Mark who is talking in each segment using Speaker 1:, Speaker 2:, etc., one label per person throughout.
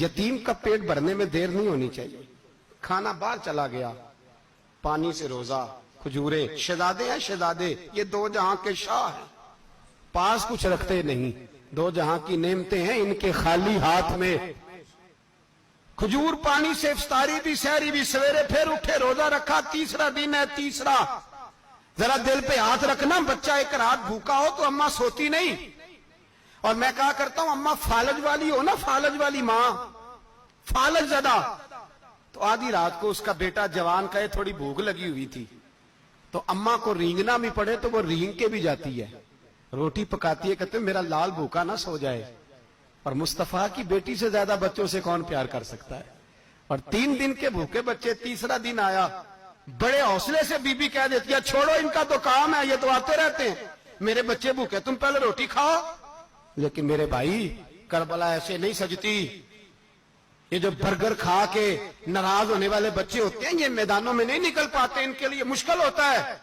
Speaker 1: यतीम का पेट भरने में देर नहीं होनी चाहिए। खाना बाहर चला गया, पानी से रोजा, खजूरे, शहजादे हैं शहजादे, ये दो जहां के शाह हैं, पास कुछ रखते नहीं, दो जहां की नेमतें हैं इनके खाली हाथ में। खजूर पानी से इफ्तारी भी सहरी भी, सवेरे फिर उठे रोजा रखा, तीसरा दिन है तीसरा। जरा दिल पे हाथ रखना, बच्चा एक रात भूखा हो तो अम्मा सोती नहीं। और मैं कहा करता हूं अम्मा फालज वाली हो ना, फालज वाली मां, फालज ज्यादा। तो आधी रात को उसका बेटा जवान का थोड़ी भूख लगी हुई थी, तो अम्मा को रींगना भी पड़े तो वो रींग के भी जाती है, रोटी पकाती है, कहते मेरा लाल भूखा ना सो जाए। और मुस्तफा की बेटी से ज्यादा बच्चों से कौन प्यार कर सकता है। और 3 दिन के भूखे बच्चे, तीसरा दिन आया, बड़े हौसले से बीबी कह देती है छोड़ो इनका तो काम है, ये तो आते रहते हैं, मेरे बच्चे भूखे, तुम पहले रोटी खाओ। लेकिन मेरे भाई करबला ऐसे नहीं सजती। ये जो बर्गर खा के नाराज होने वाले बच्चे होते हैं, ये मैदानों में नहीं निकल पाते, इनके लिए मुश्किल होता है।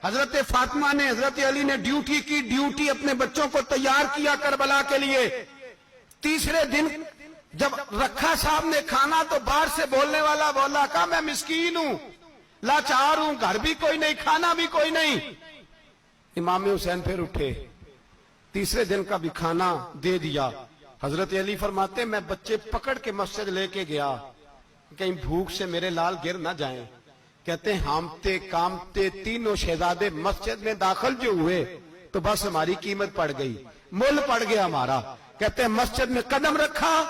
Speaker 1: हजरत फातिमा ने, हजरत अली ने ड्यूटी की, ड्यूटी अपने बच्चों को तैयार किया करबला के लिए। तीसरे दिन जब रखा साहब ने खाना, तो बाहर से बोलने वाला बोला कहा मैं मिस्कीन हूं, लाचार हूं, घर भी कोई नहीं, खाना भी कोई नहीं। इमाम हुसैन फिर उठे, तीसरे दिन का भी खाना दे दिया। हजरत अली फरमाते मैं बच्चे पकड़ के मस्जिद लेके गया, कहीं भूख से मेरे लाल गिर ना जाएं। कहते हामते कामते तीनों शहजादे मस्जिद में दाखिल जो हुए तो बस हमारी कीमत पड़ गई, मुल पड़ गया हमारा। कहते मस्जिद में कदम रखा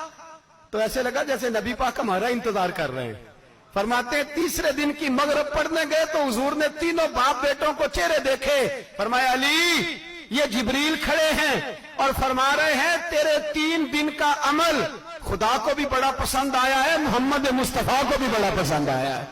Speaker 1: तो ऐसे लगा जैसे नबी पाक हमारा इंतजार कर रहे हैं। फरमाते तीसरे दिन की मगरिब पढ़ने गए तो हुजूर ने तीनों बाप बेटों को चेहरे देखे, फरमाया अली ये जिब्रील खड़े हैं और फरमा रहे हैं तेरे 3 दिन का अमल खुदा को भी बड़ा पसंद आया है, मोहम्मद मुस्तफा को भी बड़ा पसंद आया है।